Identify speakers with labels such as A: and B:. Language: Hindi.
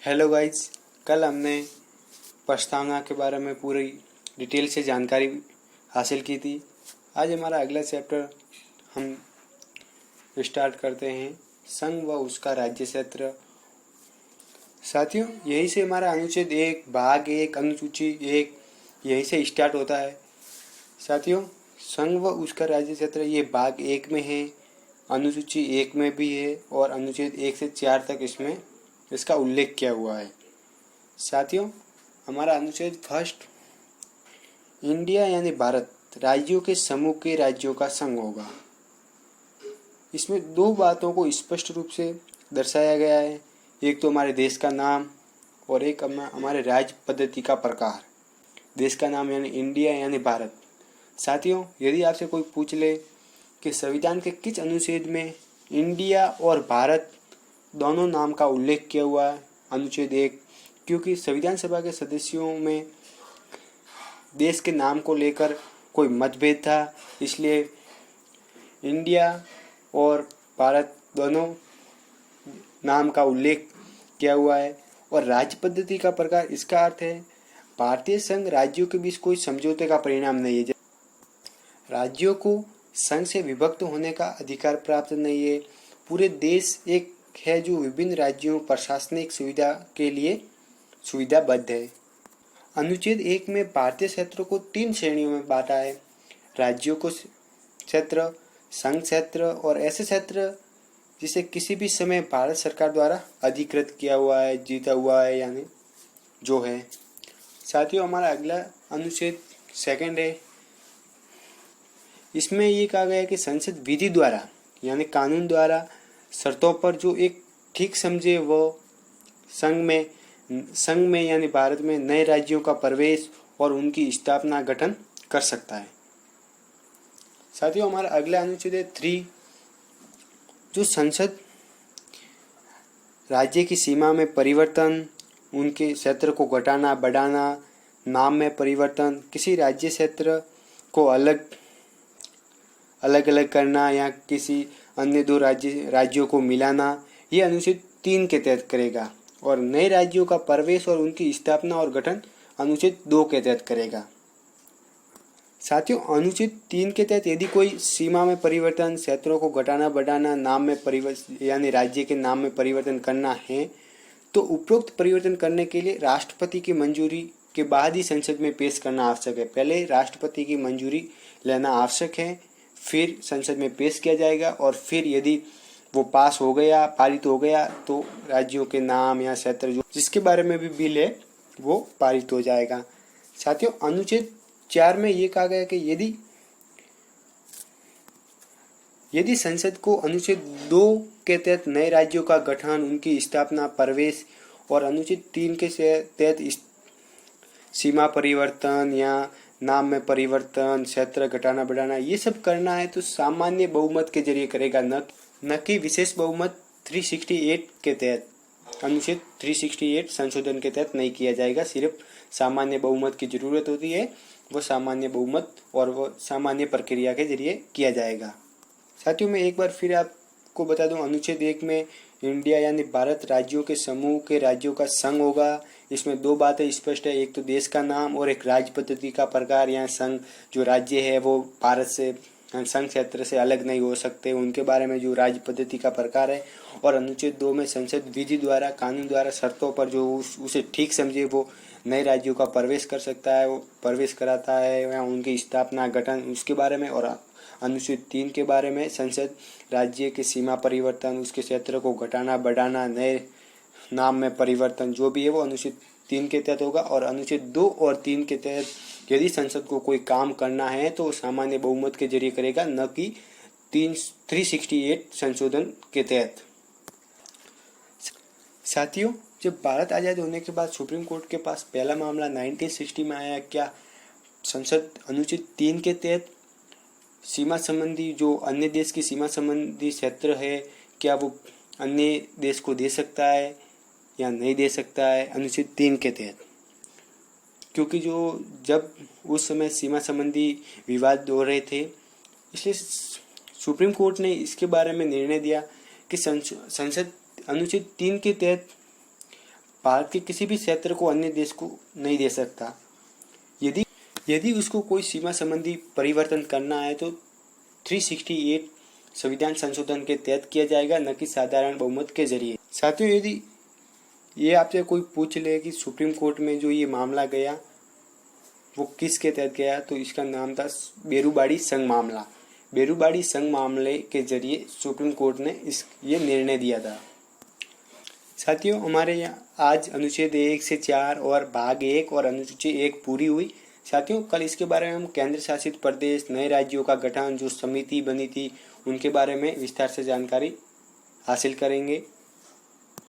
A: हेलो गाइज, कल हमने प्रस्तावना के बारे में पूरी डिटेल से जानकारी हासिल की थी। आज हमारा अगला चैप्टर हम स्टार्ट करते हैं, संघ व उसका राज्य क्षेत्र। साथियों, यही से हमारा अनुच्छेद 1 भाग 1 अनुसूची 1 यही से स्टार्ट होता है। साथियों, संघ व उसका राज्य क्षेत्र ये भाग 1 में है, अनुसूची 1 में भी है और अनुच्छेद 1 से 4 तक इसमें इसका उल्लेख किया हुआ है। साथियों, हमारा अनुच्छेद फर्स्ट, इंडिया यानी भारत राज्यों के समूह के राज्यों का संघ होगा। इसमें दो बातों को स्पष्ट रूप से दर्शाया गया है, एक तो हमारे देश का नाम और एक हमारे राज्य पद्धति का प्रकार। देश का नाम यानी इंडिया यानी भारत। साथियों, यदि आपसे कोई पूछ ले कि संविधान के किस अनुच्छेद में इंडिया और भारत दोनों नाम का उल्लेख किया हुआ है, अनुच्छेद 1, क्योंकि संविधान सभा के सदस्यों में देश के नाम को लेकर कोई मतभेद था, इसलिए इंडिया और भारत दोनों नाम का उल्लेख किया हुआ है। और राज्य पद्धति का प्रकार, इसका अर्थ है भारतीय संघ राज्यों के बीच कोई समझौते का परिणाम नहीं है। राज्यों को संघ से विभक्त होने का अधिकार प्राप्त नहीं है। पूरे देश एक है जो विभिन्न राज्यों प्रशासनिक सुविधा के लिए सुविधाबद्ध है। अनुच्छेद 1 में भारतीय क्षेत्रों को 3 श्रेणियों में बांटा है, राज्यों को क्षेत्र, संघ क्षेत्र और ऐसे क्षेत्र जिसे किसी भी समय भारत सरकार द्वारा अधिकृत किया हुआ है, जीता हुआ है यानी जो है। साथियों, हमारा अगला अनुच्छेद सेकंड है। इसमें ये कहा गया है कि संसद विधि द्वारा यानी कानून द्वारा शर्तों पर जो एक ठीक समझे वो संघ में यानी भारत में नए राज्यों का प्रवेश और उनकी स्थापना गठन कर सकता है। साथियों, हमारा अगला अनुच्छेद है 3, जो संसद राज्य की सीमा में परिवर्तन, उनके क्षेत्र को घटाना बढ़ाना, नाम में परिवर्तन, किसी राज्य क्षेत्र को अलग अलग करना या किसी अन्य दो राज्यों को मिलाना, ये अनुच्छेद 3 के तहत करेगा। और नए राज्यों का प्रवेश और उनकी स्थापना और गठन अनुच्छेद 2 के तहत करेगा। साथियों, अनुच्छेद 3 के तहत यदि कोई सीमा में परिवर्तन, क्षेत्रों को घटाना बढ़ाना, नाम में परिवर्तन यानी राज्य के नाम में परिवर्तन करना है तो उपरोक्त परिवर्तन करने के लिए राष्ट्रपति की मंजूरी के बाद ही संसद में पेश करना आवश्यक है। पहले राष्ट्रपति की मंजूरी लेना आवश्यक है, फिर संसद में पेश किया जाएगा और फिर यदि वो पास हो गया, पारित हो गया तो राज्यों के नाम या क्षेत्र जो जिसके बारे में भी बिल है वो पारित हो जाएगा। साथियों, अनुच्छेद 4 में ये कहा गया कि यदि संसद को अनुच्छेद 2 के तहत नए राज्यों का गठन, उनकी स्थापना, प्रवेश और अनुच्छेद 3 के तहत सीमा परिवर्तन या नाम में परिवर्तन, क्षेत्र घटाना बढ़ाना, ये सब करना है तो सामान्य बहुमत के जरिए करेगा, न कि विशेष बहुमत 368 के तहत। अनुच्छेद 368 संशोधन के तहत नहीं किया जाएगा, सिर्फ सामान्य बहुमत की जरूरत होती है, वो सामान्य बहुमत और वो सामान्य प्रक्रिया के जरिए किया जाएगा। साथियों, मैं एक बार फिर आपको बता दूं, अनुच्छेद 1 में इंडिया यानी भारत राज्यों के समूह के राज्यों का संघ होगा। इसमें दो बातें स्पष्ट है, एक तो देश का नाम और एक राज्य पद्धति का प्रकार। यहाँ संघ जो राज्य है वो भारत से संघ क्षेत्र से अलग नहीं हो सकते, उनके बारे में जो राज्य पद्धति का प्रकार है। और अनुच्छेद 2 में संसद विधि द्वारा कानून द्वारा शर्तों पर जो उसे ठीक समझे वो नए राज्यों का प्रवेश कर सकता है, वो प्रवेश कराता है या उनकी स्थापना गठन उसके बारे में। और अनुच्छेद 3 के बारे में संसद राज्य की सीमा परिवर्तन, उसके क्षेत्र को घटाना बढ़ाना, नए नाम में परिवर्तन जो भी है वो अनुच्छेद 3 के तहत होगा। और अनुच्छेद 2 और 3 के तहत यदि संसद को कोई काम करना है तो सामान्य बहुमत के जरिए करेगा, न कि 368 संशोधन के तहत। साथियों, जब भारत आज़ाद होने के बाद सुप्रीम कोर्ट के पास पहला मामला 1960 में आया, क्या संसद अनुच्छेद 3 के तहत सीमा संबंधी जो अन्य देश की सीमा संबंधी क्षेत्र है क्या वो अन्य देश को दे सकता है या नहीं दे सकता है अनुच्छेद 3 के तहत। क्योंकि जब उस समय सीमा संबंधी विवाद हो रहे थे, इसलिए सुप्रीम कोर्ट ने इसके बारे में निर्णय दिया कि संसद अनुच्छेद 3 के तहत भारत के किसी भी क्षेत्र को अन्य देश को नहीं दे सकता। यदि यदि उसको कोई सीमा संबंधी परिवर्तन करना है तो 368 संविधान संशोधन के तहत किया जाएगा, न कि साधारण बहुमत के जरिए। साथियों, यदि ये आपसे कोई पूछ ले कि सुप्रीम कोर्ट में जो ये मामला गया वो किसके तहत गया, तो इसका नाम था बेरुबाड़ी संघ मामला। बेरुबाड़ी संघ मामले के जरिए सुप्रीम कोर्ट ने ये निर्णय दिया था। साथियों, हमारे यहाँ आज अनुच्छेद 1 से 4 और भाग 1 और अनुसूची 1 पूरी हुई। साथियों, कल इसके बारे में हम केंद्र शासित प्रदेश, नए राज्यों का गठन, जो समिति बनी थी, उनके बारे में विस्तार से जानकारी हासिल करेंगे।